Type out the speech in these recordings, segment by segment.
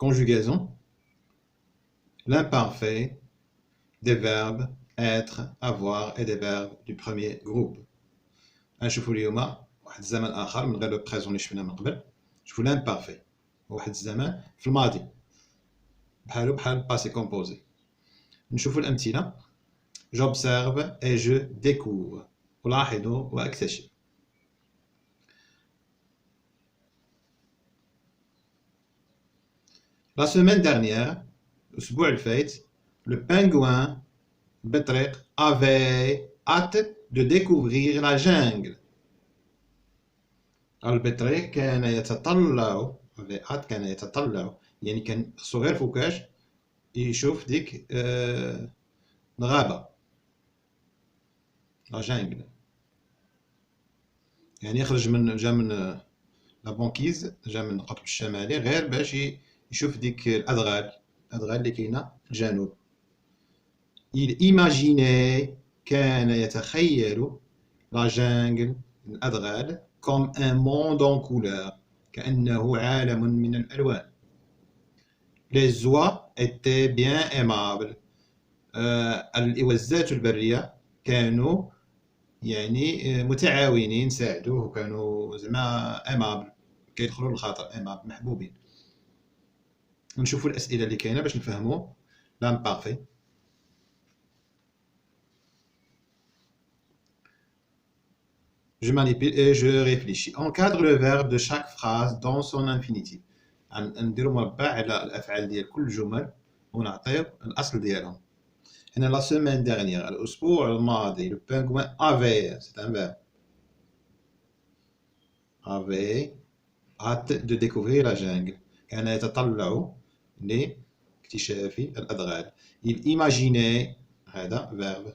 conjugaison, l'imparfait des verbes être, avoir et des verbes du premier groupe. غنشوفوا اليوم واحد الزمن اخر من غير لو بريزون اللي شفنا من قبل. نشوفوا l'imparfait واحد الزمان في الماضي بحال passé composé. نشوفوا الامثله. j'observe et je découvre. ألاحظ وأكتشف. La semaine dernière, الأسبوع الفايت, le pingouin بطريق avait hâte de découvrir la jungle. البطريق كان يتطلع avait hâte كان يتطلع يعني كان صغير فوقاش يشوف ديك الغابة لا جانجل يعني يخرج جا من لا بونكيز جا من القطب الشمالي غير باش يشوف ديك الأدغال اللي كاينة الجنوب. il imaginait كان يتخيل لا جانجل الأدغال comme un monde en couleur كأنه عالم من الألوان. les oies étaient bien aimables. الإوزات البرية كانوا يعني متعاونين ساعدوه وكانوا زعما aimable كيدخلوا للخاطر aimable محبوبين. نشوفوا الأسئلة اللي كاينة باش نفهموا l'imparfait. Je manipule et je réfléchis. Encadre le verbe de chaque phrase dans son infinitif. نديروا مربع على الأفعال ديال كل الجمل ونعطيو الأصل ديالهم. هنا la semaine dernière الأسبوع الماضي le pingouin avait c'est un verbe avait hâte de découvrir la jungle كان يتطلع لاكتشاف الأدغال. il imaginait هذا verbe.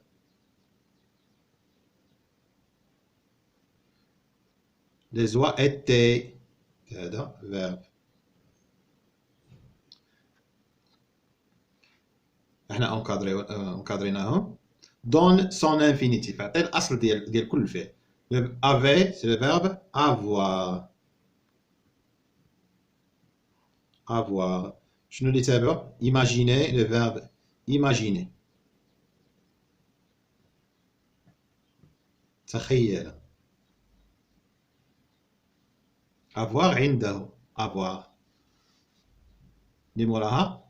les oies étaient هذا verbe. احنا انكادريناهم. donne son infinitif عطي الاصل ديال كل فعل. avait c'est le verbe avoir. avoir. شنو اللي تابعو؟ imaginer le verbe imaginer. تخيل. avoir عنده avoir. اللي موراها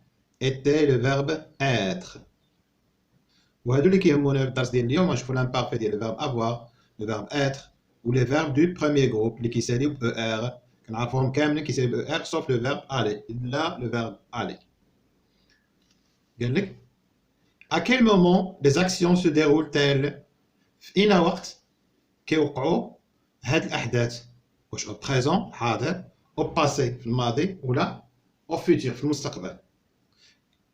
était le verbe être. وهادو اللي كيهمونا في الدرس ديال اليوم غنشوفو l'imparfait ديال le verbe avoir, le verbe être و les verbes du premier groupe اللي كيساليو ب er كنعرفوهم كاملين كيساليو ب er sauf le verbe aller إلا le verbe aller. قالك à quel moment les actions se déroulent-elles؟ في أين وقت كيوقعوا هاد الأحداث؟ واش au présent حاضر au passé في الماضي ولا au futur في المستقبل؟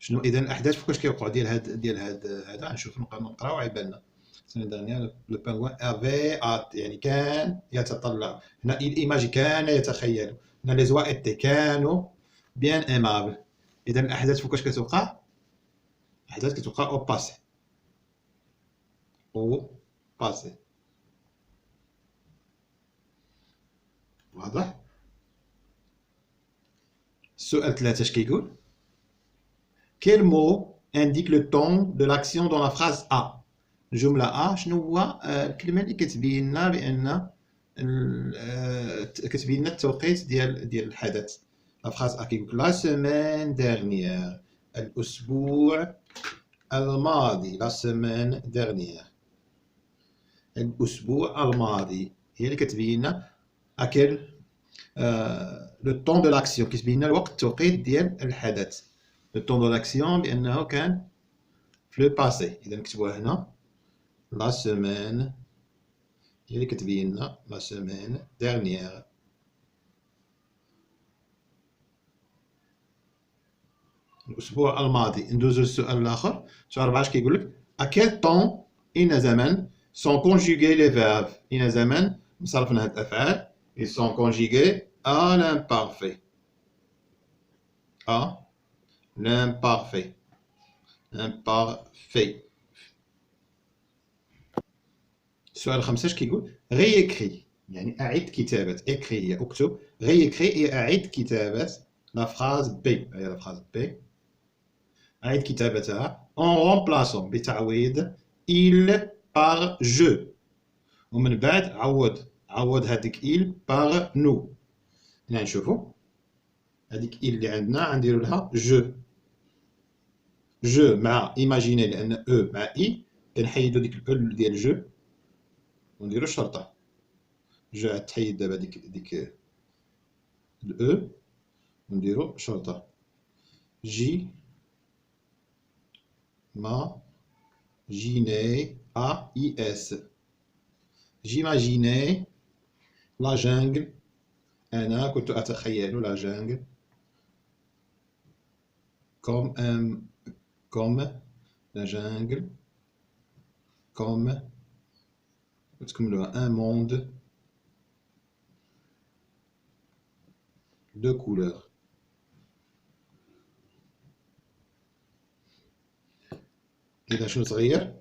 شنو اذا الاحداث فوقاش كيوقعوا ديال هذا غنشوف نقراو عيبالنا. السنه الدارنيه لو بانغوان افي ات يعني كان يتطلع. هنا الايماجي كان يتخيل. هنا لي زوا ايتي كانوا بيان ايمابل. اذا الاحداث فوقاش كتوقع؟ الاحداث كتوقع او باسي او باسي. واضح؟ السؤال 3 اش كيقول؟ Quel mot indique le ton de l'action dans la phrase A؟ الجملة A شنو هو الكلمة اللي كتبين لنا بأن كتبين لنا التوقيت ديال الحدث. la phrase A كيقول la semaine dernière الأسبوع الماضي. la semaine dernière الأسبوع الماضي هي اللي كتبين لنا أكل le temps de l'action كتبين لنا الوقت التوقيت ديال الحدث. le temps de l'action بأنه كان في le passé. إذا نكتبوها هنا la semaine هي اللي كتبين لنا la semaine dernière. الأسبوع الماضي. ندوزو للسؤال الآخر. سؤال 4 اش كيقول لك à quel temps أين زمن sont conjugués les verbes؟ أين زمن مصرفنا هاد الأفعال ils sont conjugués à l'imparfait. à l'imparfait. imparfait. السؤال 5 اش كيقول réécrit يعني أعد كتابة. écrit هي اكتب. réécrit هي أعد كتابة la phrase B. هي la phrase B. أعيد كتابتها en remplaçant بتعويض il par je. ومن بعد عوض هذيك il par nous. هنا نشوفوا هذيك il اللي عندنا غنديروا لها جو مع ايماجيني لان او مع اي كنحيدوا ديك الاو ديال جو ونديروا الشرطه جو تحيد دابا ديك الاو ونديروا شرطه جي ما جيني ا اي اس جيماجيني لا جانجل انا كنت اتخيل لا جانجل comme la jungle, comme un monde de couleurs. إذا شنو تغير؟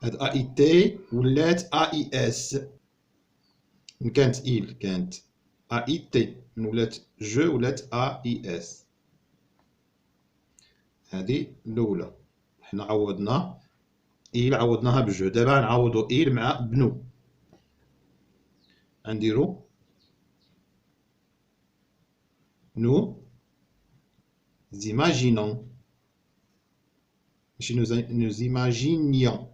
هاد أ إي تي ولات أ إي إس. من كانت إيل كانت أ إي تي، من ولات جو ولات أ إي إس. هذه الأولى. حنا عوضنا إيل عوضناها بجو، دابا نعوضو إيل مع بنو. غنديرو nous imaginons ماشي nous imaginions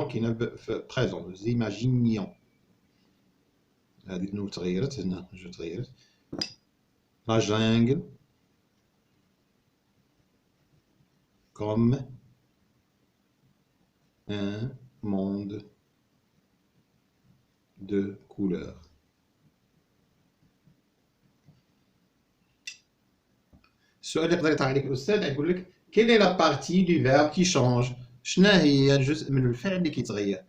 كاينة في présent nous imaginions. هذه nous تغيرت هنا جو تغيرت. la jungle comme un monde de couleurs. السؤال اللي يقدر يطرح عليك الأستاذ يقول لك quelle est la partie du verbe qui change؟ شنا هي الجزء من الفعل اللي كيتغير؟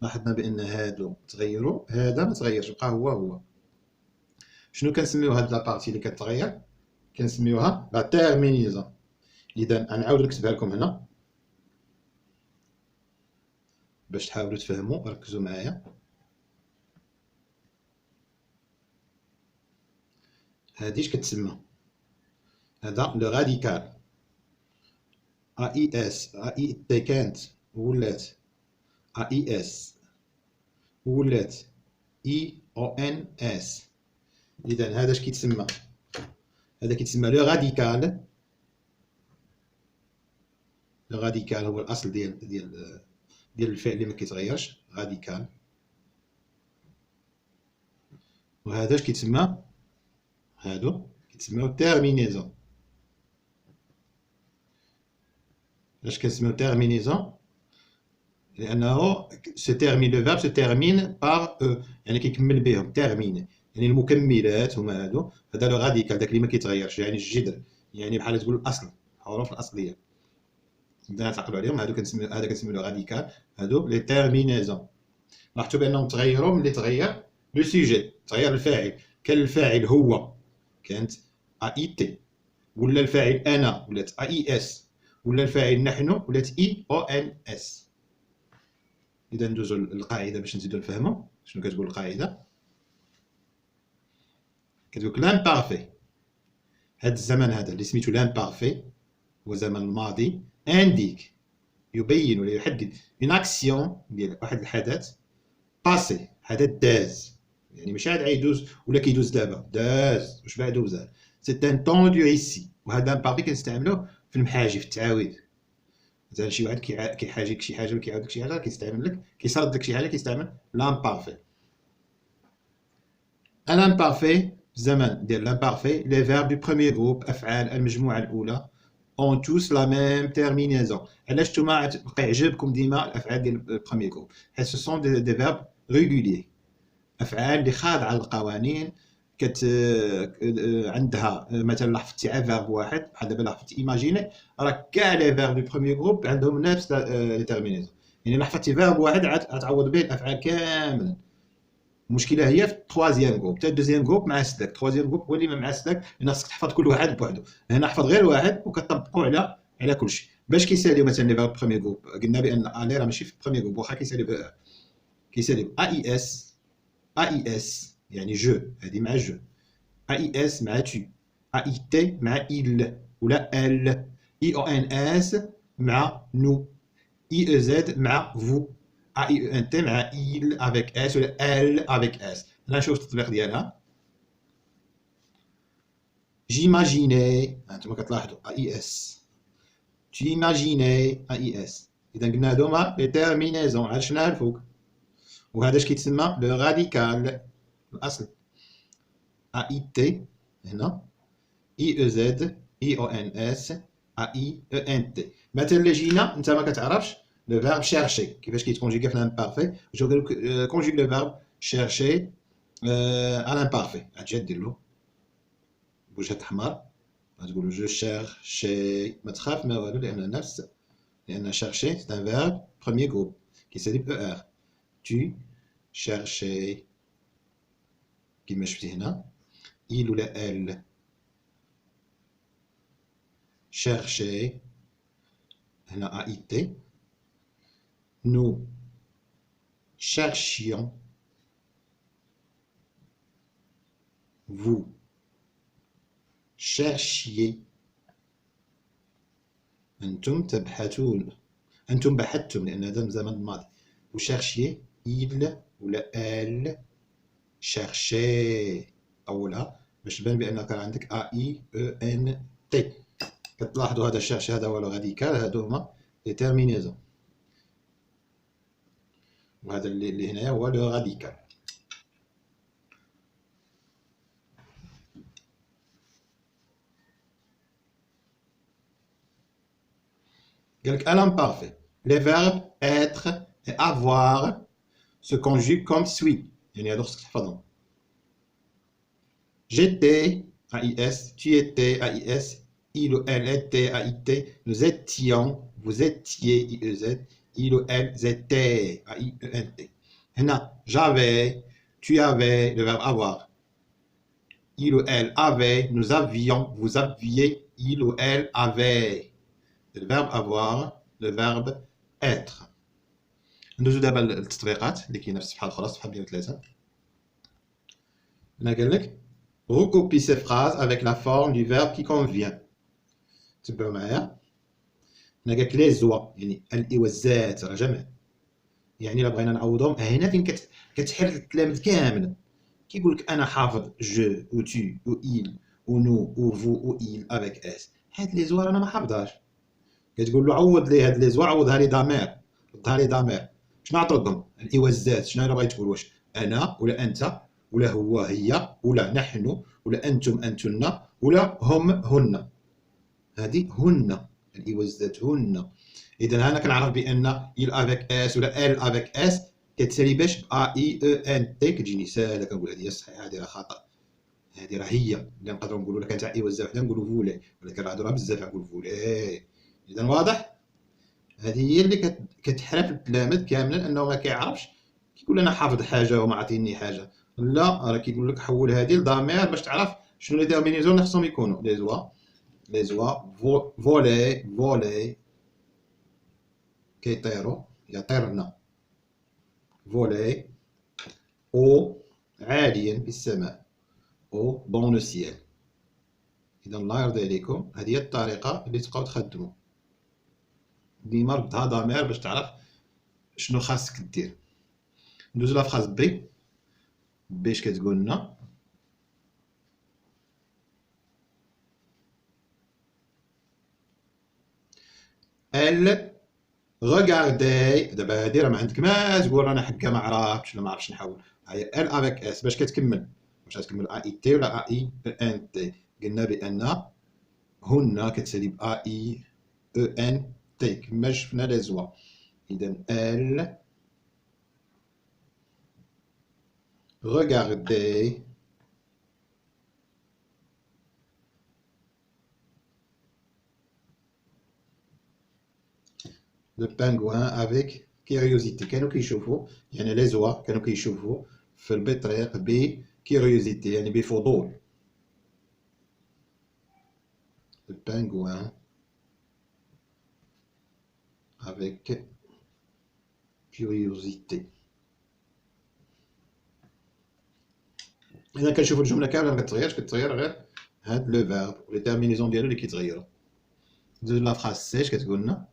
لاحظنا بأن هادو تغيروا، هذا ما تغيرش بقى هو. شنو كنسميو هاد لا بارتي اللي كتغير؟ كنسميوها لا تيرمينيزون. إذا غنعاود نكتبها لكم هنا باش تحاولوا تفهموا، ركزوا معايا. هادي اش كتسمى؟ هذا لو راديكال ا اي اس ا اي تي كانت ولات ا اي اس ولات اي او ان اس. اذا هذا اش كيتسمى؟ هذا كيتسمى لو راديكال. لو راديكال هو الاصل ديال الفعل اللي ما كيتغيرش، راديكال. وهذا اش كيتسمى؟ هادو كيتسميو تيرمينيزون. علاش كنسميو تيرمينيزون؟ لانه لو فيرب سو تيرمين بار او، يعني كيكمل بهم تيرمين، يعني المكملات هما هادو. هذا لو راديكال داك اللي ما كيتغيرش، يعني الجذر، يعني بحال تقول الاصل، الحروف الاصليه بدنا نعقلوا عليهم. هادو كنسميو هذا كنسميو لو راديكال، هادو لي تيرمينيزون. لاحظتوا بانهم تغيروا ملي تغير لو سوجي، تغير الفاعل. كان الفاعل هو كانت ا اي تي، ولا الفاعل انا ولات ا اي اس، ولا الفاعل نحن ولات اي او ان اس. اذا ندوزو للقاعده باش نزيدو نفهمو شنو كتقول القاعده. كتقولك لامبارفي، هاد الزمن هذا اللي سميتو لامبارفي هو زمن الماضي، انديك يبين ولا يحدد اون اكسيون ديال واحد الحدث باسي، حدث داز، يعني ماشي عاد يدوز ولا كيدوز دابا، داز واش بعدو زاد. سي ان طون دو ايسي. وهذا لامبارفي كنستعملوه في المحاجي، في التعاويذ. مثلا شي واحد كيحاجيك شي حاجه ولا كيعاود لك شي حاجه، كيستعمل لك كيصرد لك شي حاجه، كيستعمل لامبارفي. الامبارفي الزمن ديال لامبارفي، لي فيرب دو بروميير جروب، افعال المجموعه الاولى، اون توس لا ميم تيرمينيزون. علاش نتوما تبقى يعجبكم ديما الافعال ديال البروميير جروب؟ حيت سو سون دي فيرب ريغوليي، افعال اللي خاضعه للقوانين. عندها مثلا لاحظتي على فيرب واحد، بحال دابا لاحظتي ايماجيني، راه كاع لي فيرب دو بروميير جروب عندهم نفس لي تيرمينيزون. يعني لاحظتي فيرب واحد عاد به الافعال كاملا. المشكله هي في الثوازيام جروب، حتى الدوزيام جروب مع سلاك. الثوازيام جروب هو اللي ما مع سلاك، لان خاصك تحفظ كل واحد بوحدو. هنا حفظ غير واحد وكطبقوا على كل شيء. باش كيساليو مثلا لي فيرب بروميير جروب، قلنا بان الي راه ماشي في بروميير جروب، واخا كيساليو ا اي اس يعني جو، هذه مع جو. AIS مع tu. AIT مع il ولا elle. IONS مع nous. IEZ مع vous. AIENT مع il avec S ولا elle avec S. هنا نشوف التطبيق ديالها. J'imaginais انتم كتلاحظوا AIS. Tu imaginais AIS. إذا قلنا هادو هما لي تيرمينيزون عاد شفناها الفوق. وهذا اش كيتسمى لو راديكال الأصل. AIT هنا IEZ IONS AIENT. مثلا اللي جينا انت ما كتعرفش لو فيرب شيرشي كيفاش كيتكونجيكي في الامبارفي. جو قال لك كونجيك لو فيرب شيرشي على الامبارفي. غتجي دير له بوجه احمر غتقول له جو شيرشي. ما تخاف ما والو لان نفس لان شيرشي سي ان فيرب بروميير جروب كيسالي ب ار. tu cherchais كيما شفتي هنا il ولا elle chercher هنا AIT. nous cherchions vous cherchiez أنتم تبحثون. أنتم بحثتم لأن هذا زمن الماضي. vous cherchiez il ولا elle chercher أولها باش تبان بأن كان عندك AIENT. كتلاحظوا هذا الشرشي هذا هو لو راديكال. هادو هما لي تيرمينيزون وهذا اللي هنايا هو لو راديكال. قالك à l'imparfait les verbes être et avoir se conjuguent comme suit. يعني هادو خصك تحفظهم. j'étais AIS, tu étais AIS, il ou elle était AIT, nous étions, vous étiez IEZ, il ou elle étaient AIENT. هنا j'avais, tu avais, le verbe avoir. Il ou elle avait, nous avions, vous aviez, il ou elle avait. Le verbe avoir, le verbe être. ندوزو دابا للتطبيقات اللي كاينه في الصفحه الاخرى الصفحه 103. هنا قال لك recopie ces phrases avec la forme du verbe qui convient. تبعوا معايا. هنا قال لك لي زوا يعني الاوزات راه جمع. يعني الا بغينا نعوضهم هنا فين كتحل التلاميذ كامل. كيقول لك انا حافظ جو و تو و il و نو و فو و il avec اس. هاد لي زوا انا ما حافظهاش. كتقول له عوض لي هاد لي زوا عوضها لي ضمير. ردها لي ضمير. شنو عطردهم؟ الاوزات. شنو الا بغيت تقول واش انا ولا انت ولا هو هي ولا نحن ولا انتم انتن ولا هم هن. هذه هن الاوزات هن. اذا هنا كنعرف بان il avec اس ولا elle avec اس كتسالي باش ا اي او ان تي. كتجيني ساهله كنقول هذه صحيحه هذه راه خطا. هذه راه هي اللي نقدروا نقولوا لك انت ايوزا وحده نقولوا فولي ولكن راه راه بزاف نقول فولي. اذا واضح. هذه هي اللي كتحرف التلاميذ كاملا انه ما كيعرفش. كيقول انا حافظ حاجه وما عطيني حاجه. لا راه كيقول لك حول هذه لضمير باش تعرف شنو لي ديرمينيزون اللي خصهم يكونوا. لي زوا فولي فولي كيطيروا يطيرنا. فولي او عاليا في السماء او دون لو سيال. اذا الله يرضي عليكم هذه هي الطريقه اللي تبقاو تخدموا. ديما ردها ضمير باش تعرف شنو خاصك دير. ندوزو لا فراز بي. باش كتقول لنا elle regardait. دابا هادي راه ما عندك ما تقول انا حكا ما عرفتش ولا ما عرفتش نحول. هي elle avec s باش كتكمل. واش غتكمل ا اي تي ولا ا اي ان تي. قلنا بان هن كتسالي ب ا اي او ان تي كما شفنا لي زوا. اذا elle regardait le pingouin avec curiosité. كانوا كيشوفوا يعني لي زوا كانوا كيشوفوا في البطريق بكيوريوزيتي يعني بفضول. le pingouin avec curiosité. اذا كنشوفوا الجمله كامله ما كتغيرش، كتغير غير هاد لو فيرب ولي تيرمينيزون ديالو اللي كيتغيروا. ندوزو لا فراس سي. اش كتقول لنا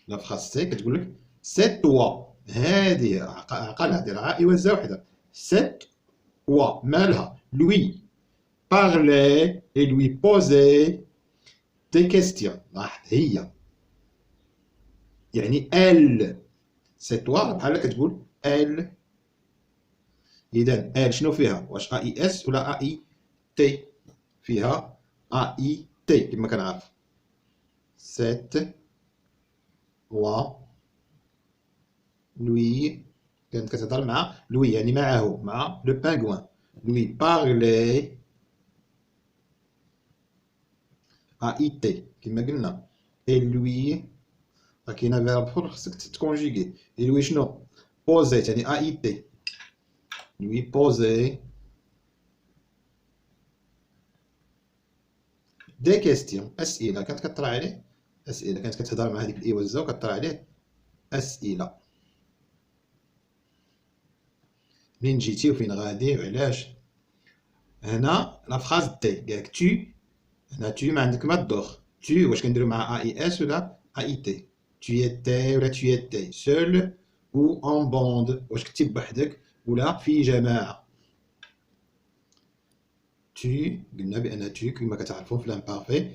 لا فراس سي؟ كتقول لك سي توا، هادي عقلها دير عاء وزه وحده. سي توا مالها لوي بارلي اي لوي بوزي دي كيستيون. لاحظ هي يعني ال، سي توا بحال كتقول ال. اذا ال شنو فيها؟ واش ا اي اس ولا ا اي تي؟ فيها ا اي تي كما كنعرف. سيت و لوي كانت كتهضر مع لوي يعني معه، مع لو بانغوان. لوي بارلي ا اي تي كما قلنا. اي لوي راه كاينه فيرب اخر خصك تكونجيغي. اي لوي شنو؟ بوزي يعني ا اي تي. لوي بوزي دي كيستيون، اسئله. كانت كطرح عليه اسئله، كانت كتهضر مع هذيك الاي وزه وكطرح عليه اسئله. منين جيتي وفين غادي وعلاش. هنا لا فراز تي قالك تو. هنا تو ما عندك ما الدوخ. تو واش كنديرو مع ا اي اس ولا ا اي تي؟ تو ايتي ولا تو ايتي سول او اون بوند، واش كنتي بوحدك ولا في جماعه. تو قلنا بان تو كما كتعرفوا في لامبارفي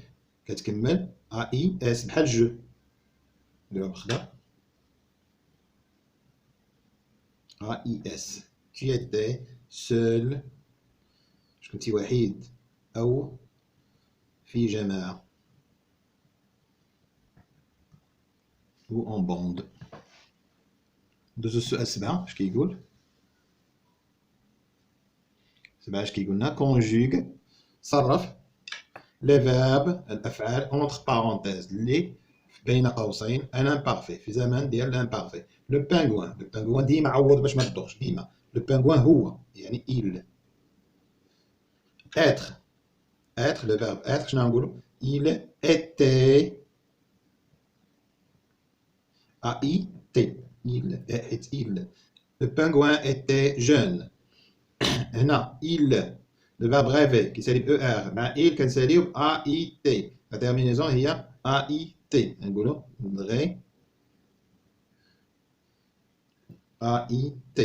كتكمل ا اي اس بحال جو. نديروها بالخضر ا اي اس. tu étais seul، واش كنتي وحيد او في جماعه ou en bande. ندوزو السؤال 7. اش كيقول؟ 7 اش كيقول لنا؟ conjugue، صرف لي فيرب الافعال اونتر بارونتيز اللي بين قوسين ان امبارفي في زمن ديال الامبارفي. لو بانغوان، لو بانغوان ديما عوض باش ما تدوخش ديما. لو بانغوان هو يعني il. être، être le verbe être شنو نقولوا؟ il était a i t. il. Le pingouin était jeune. هنا il le verbe rêver كيسالي ب er مع il كنساليو ب a i t. la terminaison هي a i t. نقولوا غي a i t.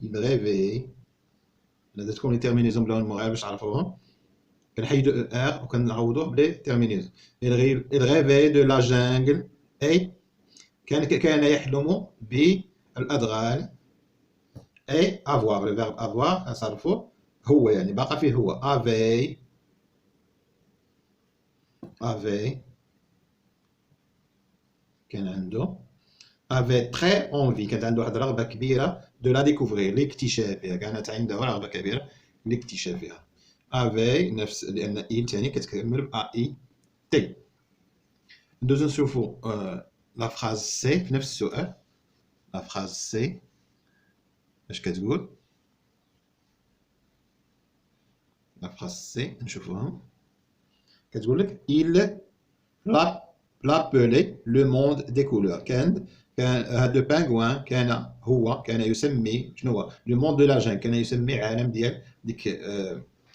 il rêvait. هنا تكون لي تيرمينيزون بلون المغرب باش تعرفوهم. كنحيدو er وكنعوضوه بلي تيرمينيزون. il rêvait de la jungle اي كان يحلم بالادغال. اي افوار، لو فيرب افوار نصرفوه هو يعني باقا فيه هو. افي افي كان عنده. افي تري اونفي كانت عنده واحد الرغبه كبيره دو لا ديكوفرير لاكتشافها. كانت عنده رغبه كبيره لاكتشافها. افي نفس لان ايل ثاني كتكمل ب ا اي تي. ندوزو نشوفو لا فراز سي في نفس السؤال. لا فراز سي اش كتقول؟ لا فراز سي نشوفوهم. كتقول لك il l'appelait le monde des couleurs. كان هاد لو بانغوان كان يسمي شنو هو؟ لو موند دو لاجان كان يسمي عالم ديال ديك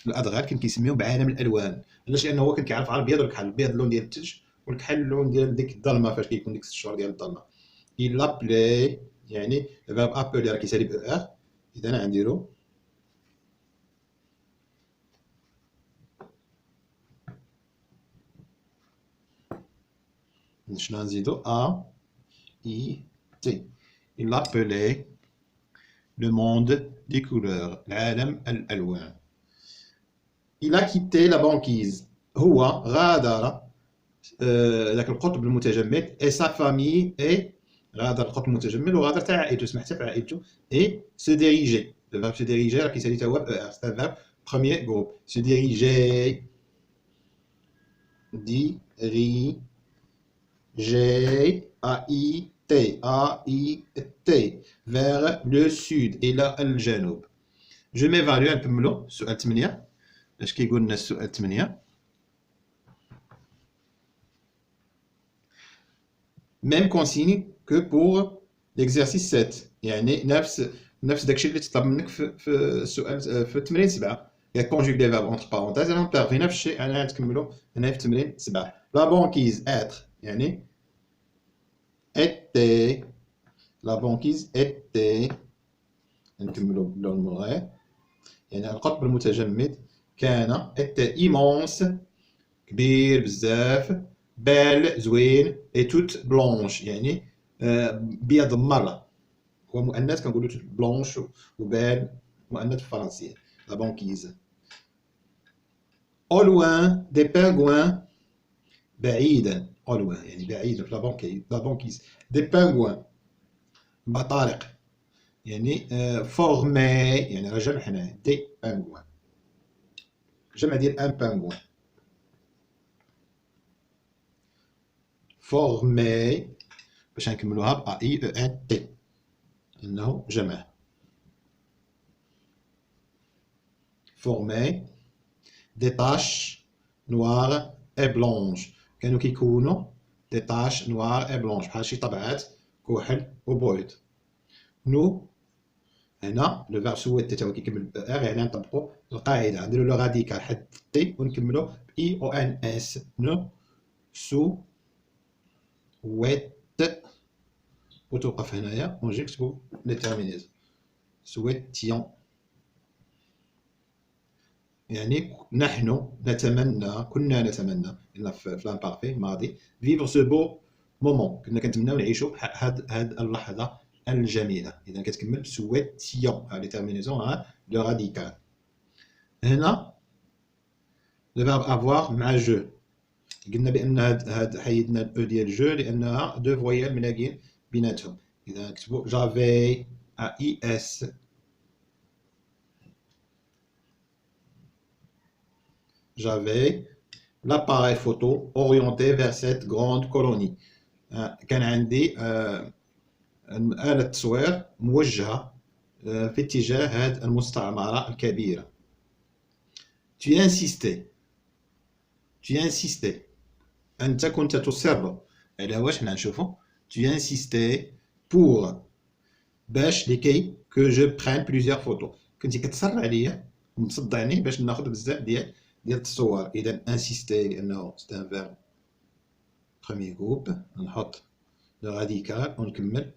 الادغال كان كيسميهم بعالم الالوان. علاش؟ لانه هو كان كيعرف على الابيض والكحل. الابيض اللون ديال الثلج والكحل اللون ديال ديك الظلمه فاش كيكون ديك الشهور ديال الظلمه. il l'appelait يعني الفيرب ابلي راه كيسالي ب ار. اذا غنديرو شنو نزيدو ا اي تي. il l'appelait le monde des couleurs العالم الألوان. il a quitté la banquise هو غادر ذاك القطب المتجمد et sa famille et غادر القطب المتجمد وغادر تاع عائلته سمح حتى في عائلته et se diriger. le verbe se diriger راه كيسالي تا هو ب er. c'est un verbe premier groupe. se diriger diriger a i t a i t vers le sud إلى الجنوب. جو ميفالو. نكملو السؤال 8. اش كيقول لنا السؤال 8؟ même consigne que pour l'exercice 7 يعني نفس نفس داكشي اللي تطلب منك في السؤال في التمرين 7. يا كونجوغ دي فيرب اونتر بارونتيز امبيرفي نفس الشيء انا غنكملو هنا في التمرين 7. لا بونكيز اتر يعني était. La banquise était. نكملو باللون المغرب يعني القطب المتجمد كان était immense كبير بزاف بال زوين et toute blanche يعني بيض مرة. هو مؤنث كنقولو toute blanche وبال مؤنث بالفرنسية. لا بانكيز. au loin des pingouins بعيدا au loin يعني بعيدا في لا بانكيز des pingouins بطارق يعني فورمي يعني راه جمع هنا دي بانغوان جمع ديال ان بانغوان فورمي باش نكملوها ب ا اي او ان تي انه جمع فورمي دي تاش نوار اي بلونش كانوا كيكونوا دي تاش نوار اي بلونش بحال شي طبعات كحل وبيض. نو هنا لو فيرب سويتي تا هو كيكمل ب ار يعني نطبقوا القاعده نديروا لو راديكال حد تي ونكملوا ب اي او ان اس. نو سو ويت وتوقف هنايا ونجي نكتبوا لي تيرمينيزون. سويتيون يعني نحن نتمنى كنا نتمنى هنا في لامبارفي ماضي فيفر سو بو مومون كنا كنتمناو نعيشوا هاد اللحظه الجميله. اذا كتكمل سويتيون لي تيرمينيزون لو راديكال. هنا لو فيرب افوار مع جو قلنا بان هاد حيدنا الاو ديال جو لانها دو فويال ملاقين بيناتهم. اذا نكتبوا جافي ا اي اس j'avais l'appareil photo orienté vers cette grande colonie. كان عندي آلة تصوير موجهة في اتجاه هذه المستعمرة الكبيرة. Tu insistais أنت كنت تصر على واش حنا نشوفو tu insistais pour باش لكي que je prenne plusieurs photos كنتي كتصر عليا ومتصدعني باش ناخذ بزاف ديال التصور. اذا انسيستي لانه سي ان فيرب بروميير جروب نحط لو راديكال ونكمل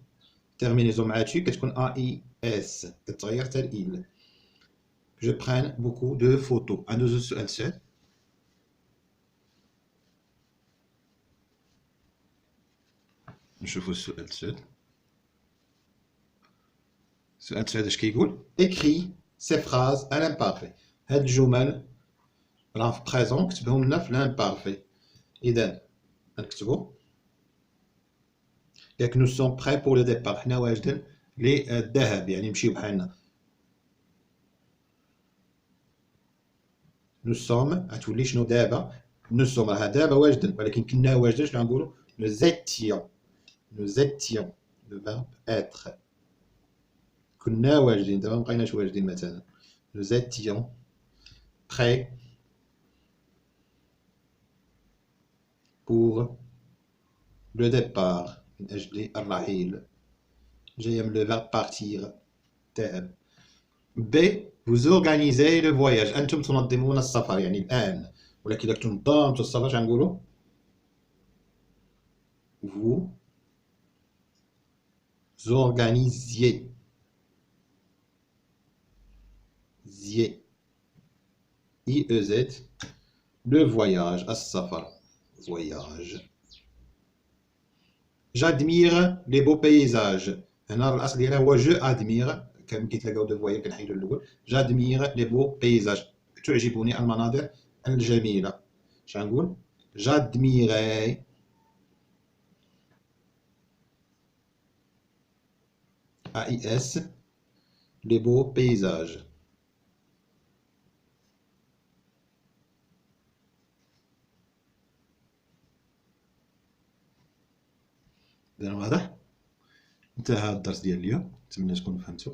تيرمينيزون مع تو كتكون ا اي اس كتغير حتى ال. جو بران بوكو دو فوتو. ندوزو السؤال السادس. نشوفو السؤال السادس. السؤال السادس اش كيقول écris ces phrases à l'imparfait. هاد الجمل راه في بريزون كتبهم لنا في لامبارفي. اذا نكتبو ياك نو سون بري بور لو ديبار حنا واجدين للذهاب يعني نمشيو بحالنا. نو سوم غتولي شنو دابا نو سوم راه دابا واجدين ولكن كنا واجدين شنو غنقولو نو زيتيون لو فيرب اتر كنا واجدين دابا مبقيناش واجدين مثلا نو زيتيون بري بور لو ديبار من أجل الرحيل جاية من لو فيرب بارتير تذهب. بي vous organisez le voyage أنتم تنظمون السفر يعني الآن ولكن إذا كنتو نظمتو السفر اش غنقولو vous organisiez IEZ le voyage السفر voyage. J'admire les beaux paysages. هنا الأصل ديالها هو جو أدمير كان كيتلاقاو دو فوايال كنحيدو الأول. J'admire les beaux paysages تعجبني المناظر الجميلة. اش غنقول j'admirais AIS les beaux paysages. إذا واضح انتهى الدرس ديال اليوم نتمنى تكونوا فهمتوا.